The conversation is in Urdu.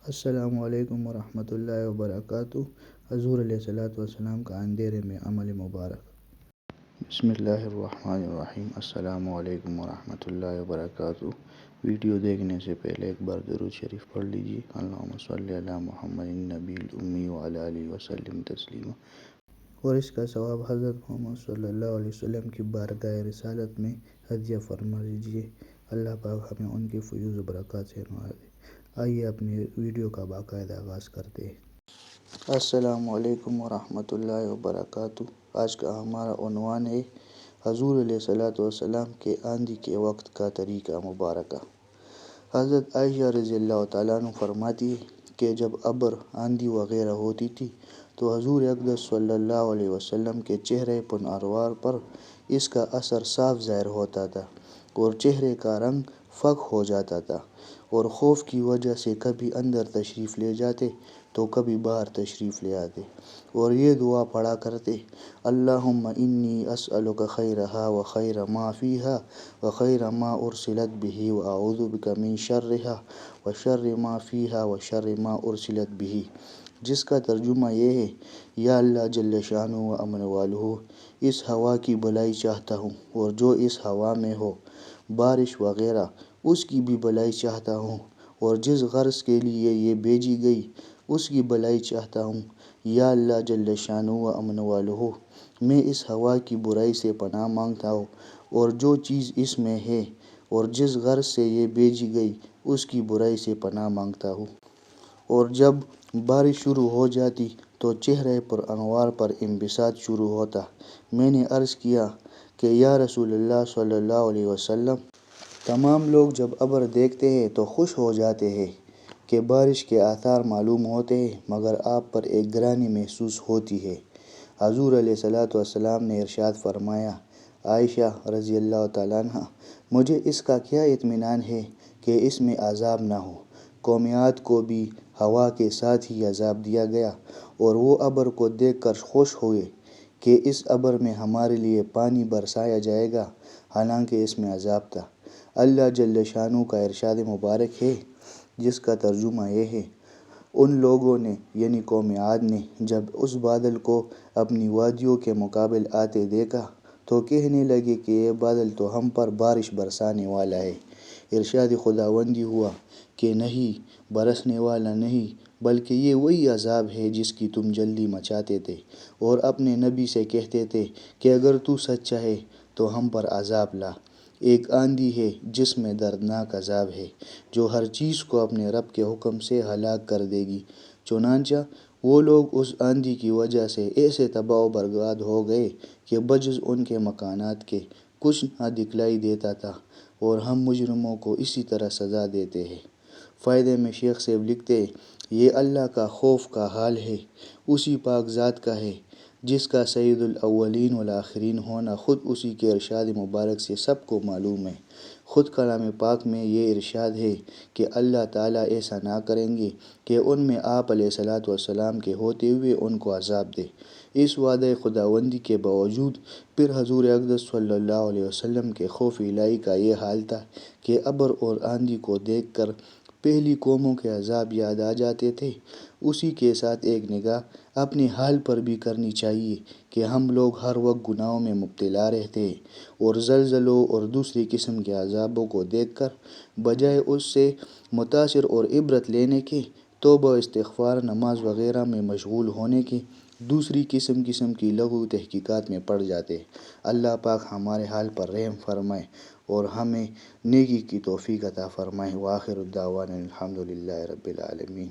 السلام علیکم ورحمۃ اللہ وبرکاتہ۔ حضور علیہ الصلوۃ والسلام کا اندھیرے میں عمل مبارک۔ بسم اللہ الرحمن الرحیم۔ السلام علیکم ورحمۃ اللہ وبرکاتہ۔ ویڈیو دیکھنے سے پہلے ایک بار درود شریف پڑھ لیجیے۔ اللہم صلی علی محمد النبی الامی وعلی آلہ وسلم تسلیما۔ اور اس کا ثواب حضرت محمد صلی اللہ علیہ وسلم کی بارگاہ رسالت میں ہدیہ فرما دیجیے۔ اللہ پاک ہمیں ان کے فیوز و برکات سے نوازے۔ آئیے اپنی ویڈیو کا باقاعدہ آغاز کرتے ہیں۔ السلام علیکم ورحمۃ اللہ وبرکاتہ۔ آج کا ہمارا عنوان ہے حضور علیہ الصلوۃ والسلام کے آندھی کے وقت کا طریقہ مبارکہ۔ حضرت عائشہ رضی اللہ تعالیٰ عنہ فرماتی ہے کہ جب ابر، آندھی وغیرہ ہوتی تھی تو حضور اقدس صلی اللہ علیہ وسلم کے چہرے پر انوار پر اس کا اثر صاف ظاہر ہوتا تھا اور چہرے کا رنگ فاقہ ہو جاتا تھا، اور خوف کی وجہ سے کبھی اندر تشریف لے جاتے تو کبھی باہر تشریف لے آتے اور یہ دعا پڑھا کرتے: اللہم انی اسألک خیرہا و خیر ما فیہا و خیر ما ارسلت بہ و اعوذ بک من شرہا و شر ما فیہا و شر ما ارسلت بہ، جس کا ترجمہ یہ ہے: یا اللہ جل شانہ و امن والہ، اس ہوا کی بھلائی چاہتا ہوں اور جو اس ہوا میں ہو، بارش وغیرہ، اس کی بھی بھلائی چاہتا ہوں، اور جس غرض کے لیے یہ بھیجی گئی اس کی بھلائی چاہتا ہوں۔ یا اللہ جل شانہ و امن والہ، میں اس ہوا کی برائی سے پناہ مانگتا ہوں اور جو چیز اس میں ہے اور جس غرض سے یہ بھیجی گئی اس کی برائی سے پناہ مانگتا ہوں۔ اور جب بارش شروع ہو جاتی تو چہرے پر انوار پر انبساط شروع ہوتا۔ میں نے عرض کیا کہ یا رسول اللہ صلی اللہ علیہ وسلم، تمام لوگ جب ابر دیکھتے ہیں تو خوش ہو جاتے ہیں کہ بارش کے آثار معلوم ہوتے ہیں، مگر آپ پر ایک گرانی محسوس ہوتی ہے۔ حضور علیہ الصلوۃ والسلام نے ارشاد فرمایا: عائشہ رضی اللہ تعالیٰ عنہ، مجھے اس کا کیا اطمینان ہے کہ اس میں عذاب نہ ہو۔ قوم عاد کو بھی ہوا کے ساتھ ہی عذاب دیا گیا اور وہ ابر کو دیکھ کر خوش ہوئے کہ اس ابر میں ہمارے لیے پانی برسایا جائے گا، حالانکہ اس میں عذاب تھا۔ اللہ جل شانہ کا ارشاد مبارک ہے، جس کا ترجمہ یہ ہے: ان لوگوں نے یعنی قوم عاد نے جب اس بادل کو اپنی وادیوں کے مقابل آتے دیکھا تو کہنے لگے کہ یہ بادل تو ہم پر بارش برسانے والا ہے۔ ارشاد خداوندی ہوا کہ نہیں، برسنے والا نہیں، بلکہ یہ وہی عذاب ہے جس کی تم جلدی مچاتے تھے اور اپنے نبی سے کہتے تھے کہ اگر تو سچا ہے تو ہم پر عذاب لا۔ ایک آندھی ہے جس میں دردناک عذاب ہے، جو ہر چیز کو اپنے رب کے حکم سے ہلاک کر دے گی۔ چنانچہ وہ لوگ اس آندھی کی وجہ سے ایسے تباہ و برباد ہو گئے کہ بجز ان کے مکانات کے کچھ نہ دکھلائی دیتا تھا، اور ہم مجرموں کو اسی طرح سزا دیتے ہیں۔ فائدے میں شیخ صاحب لکھتے ہیں: یہ اللہ کا خوف کا حال ہے، اسی پاک ذات کا ہے جس کا سید الاولین والآخرین ہونا خود اسی کے ارشاد مبارک سے سب کو معلوم ہے۔ خود کلام پاک میں یہ ارشاد ہے کہ اللہ تعالیٰ ایسا نہ کریں گے کہ ان میں آپ علیہ الصلوۃ والسلام کے ہوتے ہوئے ان کو عذاب دے۔ اس وعدہ خداوندی کے باوجود پھر حضور اقدس صلی اللہ علیہ وسلم کے خوف الہی کا یہ حال تھا کہ ابر اور آندھی کو دیکھ کر پہلی قوموں کے عذاب یاد آ جاتے تھے۔ اسی کے ساتھ ایک نگاہ اپنے حال پر بھی کرنی چاہیے کہ ہم لوگ ہر وقت گناہوں میں مبتلا رہتے ہیں، اور زلزلوں اور دوسری قسم کے عذابوں کو دیکھ کر بجائے اس سے متاثر اور عبرت لینے کے، توبہ، استغفار، نماز وغیرہ میں مشغول ہونے کے، دوسری قسم کی لغو تحقیقات میں پڑ جاتے ہیں۔ اللہ پاک ہمارے حال پر رحم فرمائے اور ہمیں نیکی کی توفیق عطا فرمائے۔ وآخر دعوانا الحمد للہ رب العالمین۔